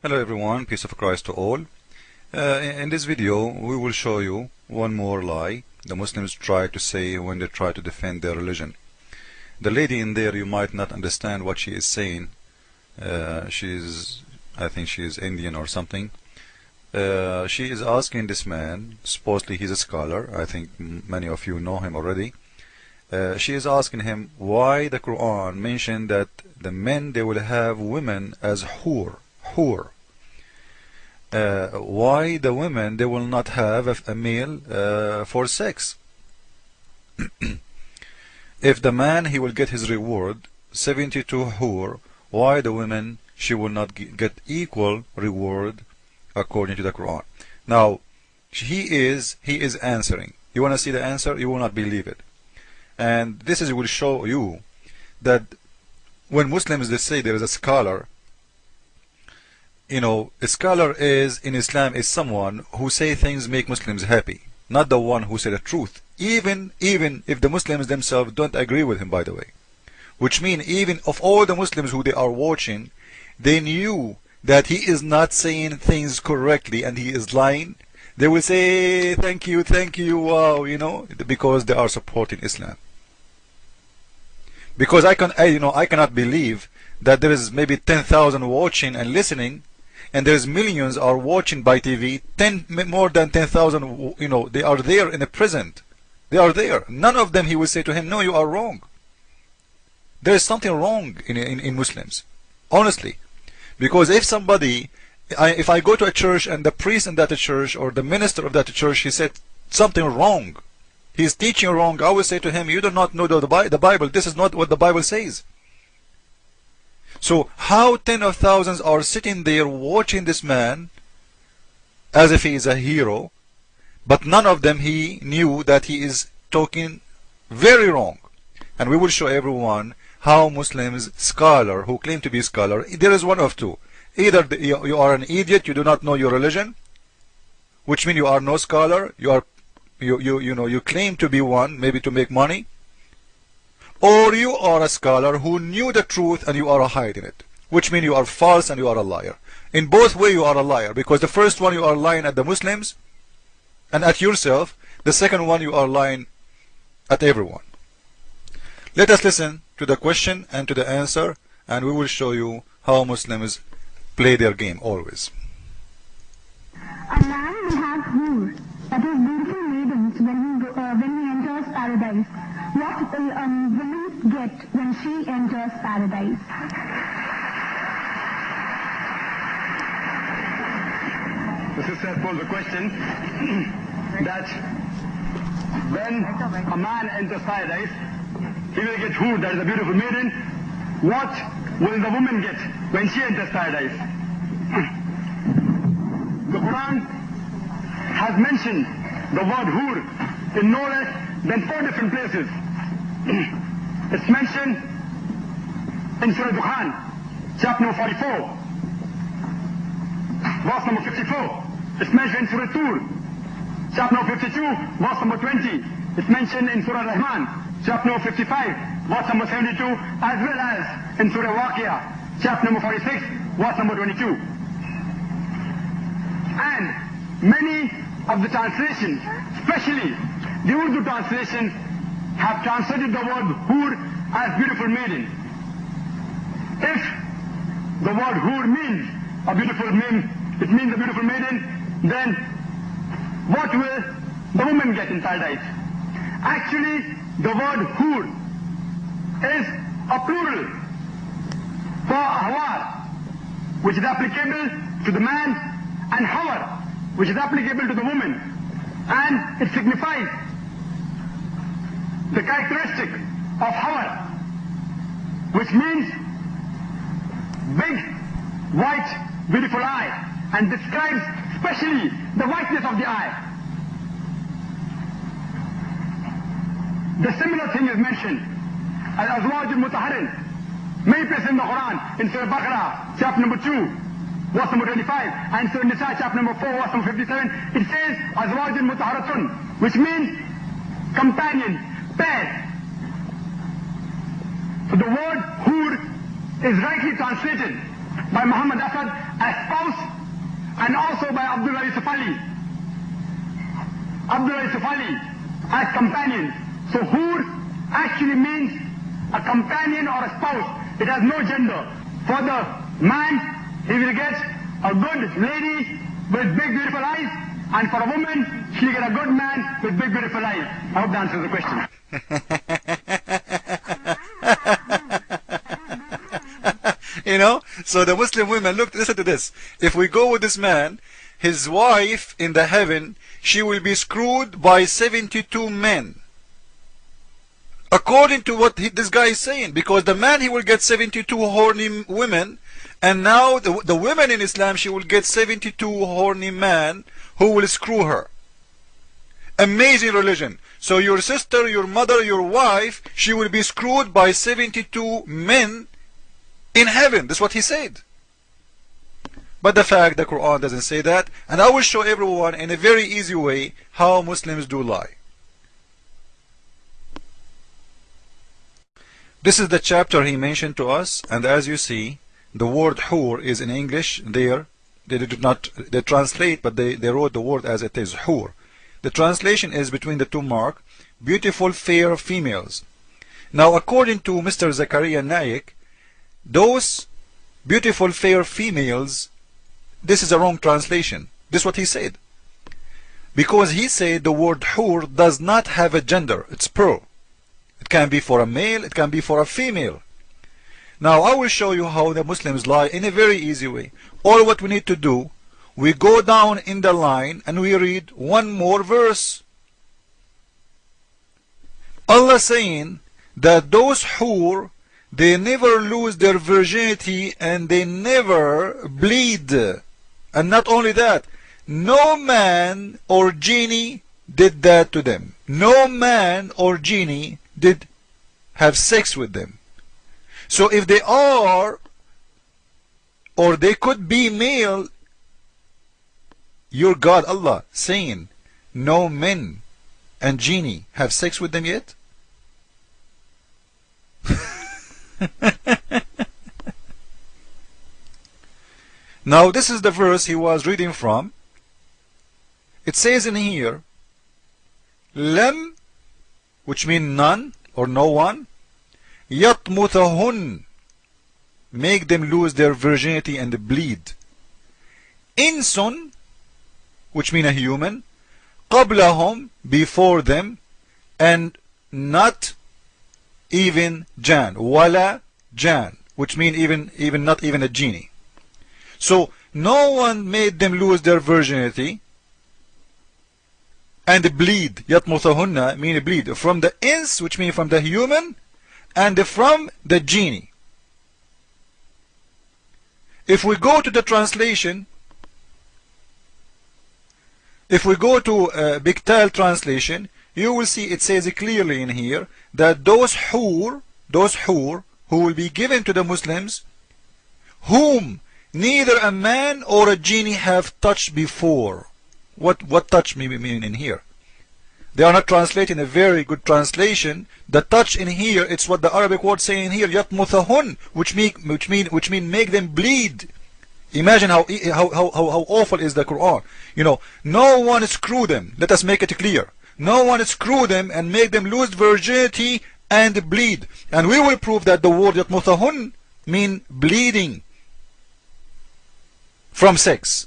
Hello everyone, peace of Christ to all. In this video we will show you one more lie the Muslims try to say when they try to defend their religion. The lady in there, you might not understand what she is saying. I think she is Indian or something. She is asking this man, supposedly he's a scholar, I think many of you know him already. She is asking him why the Quran mentioned that the men, they will have women as hur. Why the women, they will not have a male for sex? If the man, he will get his reward 72 hur, why the women, she will not get equal reward according to the Quran? Now he is answering. You want to see the answer? You will not believe it. And this will show you that when Muslims, they say there is a scholar, you know, a scholar is in Islam is someone who say things make Muslims happy, not the one who say the truth, even if the Muslims themselves don't agree with him, by the way. Which means even of all the Muslims who they are watching, they knew that he is not saying things correctly and he is lying. They will say thank you, wow, you know, because they are supporting Islam. Because I cannot believe that there is maybe 10,000 watching and listening, and there's millions are watching by TV. More than 10,000, you know, they are there in the present. They are there. None of them he will say to him, no, you are wrong. There is something wrong in Muslims, honestly. Because if somebody, if I go to a church and the priest in that church or the minister of that church, he said something wrong, he's teaching wrong, I will say to him, you do not know the Bible. This is not what the Bible says. So how 10 of thousands are sitting there watching this man as if he is a hero, but none of them he knew that he is talking very wrong. And we will show everyone how Muslims, scholar who claim to be scholar, there is one of two. Either you are an idiot, you do not know your religion, which means you are no scholar, you claim to be one, maybe to make money, or you are a scholar who knew the truth and you are hiding it, which means you are false and you are a liar. In both ways you are a liar, because the first one you are lying at the Muslims and at yourself, the second one you are lying at everyone. Let us listen to the question and to the answer, and we will show you how Muslims play their game always. A man will have hur, that is beautiful maidens, when he enters paradise. What will women get when she enters paradise? The sister posed a question that when a man enters paradise, he will get hur, that is a beautiful maiden. What will the woman get when she enters paradise? The Quran has mentioned the word hur in no less than 4 different places. It's mentioned in Surah Dukhan, chapter number 44, verse number 54. It's mentioned in Surah Tur, chapter number 52, verse number 20. It's mentioned in Surah Rahman, chapter number 55, verse number 72, as well as in Surah Waqiyah, chapter number 46, verse number 22. And many of the translations, especially the Urdu translations, have translated the word hur as beautiful maiden. If the word hur means a beautiful maiden, it means a beautiful maiden, then what will the woman get in paradise? Actually, the word hur is a plural for hawar, which is applicable to the man, and hawar, which is applicable to the woman, and it signifies the characteristic of hawar, which means big, white, beautiful eye, and describes especially the whiteness of the eye. The similar thing is mentioned as Azwaj al-Mutahharin, many places in the Quran, in Surah Baqarah, chapter number 2, verse number 25, and Surah Nisa, chapter number 4, verse number 57, it says Azwaj al-Mutahharatun, which means companion, pair. So the word hur is rightly translated by Muhammad Asad as spouse, and also by Abdullah Yusuf Ali. Abdullah Yusuf Ali as companion. So hur actually means a companion or a spouse. It has no gender. For the man, he will get a good lady with big beautiful eyes, and for a woman, she'll get a good man with big beautiful eyes. I hope that answers the question. You know, so the Muslim women, look, listen to this. If we go with this man, his wife in the heaven, she will be screwed by 72 men. According to what this guy is saying, because the man, he will get 72 horny women, and now the women in Islam, she will get 72 horny men who will screw her. Amazing religion. So your sister, your mother, your wife, she will be screwed by 72 men in heaven. That's what he said. But the fact, the Quran doesn't say that, and I will show everyone in a very easy way how Muslims do lie. This is the chapter he mentioned to us, and as you see, the word hur is in English there. They did not translate, but they wrote the word as it is, hur. The translation is between the two mark, beautiful fair females. Now according to Mr. Zakir Naik, those beautiful fair females, this is a wrong translation. This is what he said. Because he said the word hur does not have a gender, it's plural. It can be for a male, it can be for a female. Now I will show you how the Muslims lie in a very easy way. All what we need to do, we go down in the line and we read one more verse. Allah saying that those hur, they never lose their virginity and they never bleed. And not only that, no man or genie did that to them. No man or genie did have sex with them. So if they are, or they could be male, your God Allah saying no men and genie have sex with them yet? Now this is the verse he was reading from. It says in here, Lam, which means none or no one, yatmuthahun, make them lose their virginity and bleed. Insun, which means a human, qablahum, before them, and not even jan, wala jan, which means even not even a genie. So no one made them lose their virginity and bleed. Yatmuthahunna mean bleed from the ins, which means from the human, and from the genie. If we go to the translation, if we go to Biktal translation, you will see it says clearly in here that those hur who will be given to the Muslims, whom neither a man or a genie have touched before. What touch mean in here? They are not translating a very good translation. The touch in here, it's what the Arabic word saying here, yatmuthahun, which mean make them bleed. Imagine how awful is the Quran. You know, no one screw them. Let us make it clear. No one screw them and make them lose virginity and bleed. And we will prove that the word yatmuthahun mean bleeding from sex.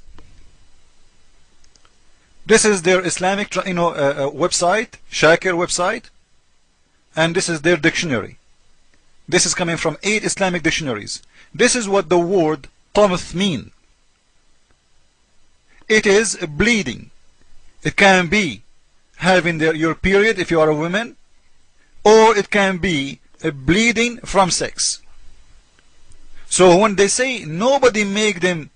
This is their Islamic website, Zakir website, and this is their dictionary. This is coming from 8 Islamic dictionaries. This is what the word tamth mean. It is bleeding. It can be having your period if you are a woman, or it can be bleeding from sex. So when they say nobody make them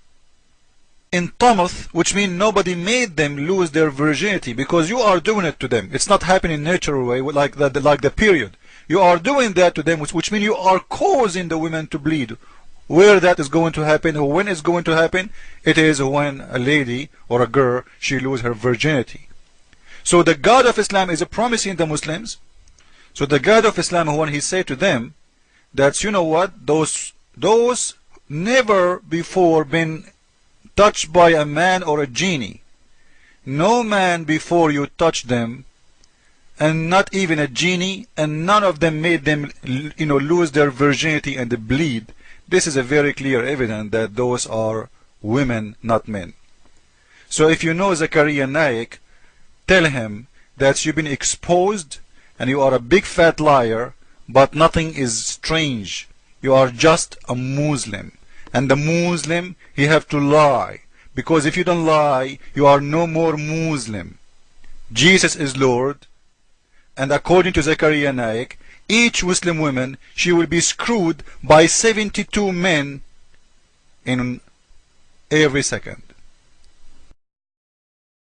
in tamth, which means nobody made them lose their virginity, because you are doing it to them. It's not happening in a natural way like the period. You are doing that to them, which means you are causing the women to bleed. Where that is going to happen, or when it's going to happen, it is when a lady or a girl, she lose her virginity. So the God of Islam is promising the Muslims. So the God of Islam, when he said to them that, you know what, those never before been touched by a man or a genie. No man before you touched them, and not even a genie, and none of them made them lose their virginity and bleed. This is a very clear evidence that those are women, not men. So if you know Zakir Naik, tell him that you've been exposed and you are a big fat liar, but nothing is strange. You are just a Muslim, and the Muslim, he have to lie, because if you don't lie, you are no more Muslim. Jesus is Lord, and according to Zakir Naik, each Muslim woman, she will be screwed by 72 men in every second.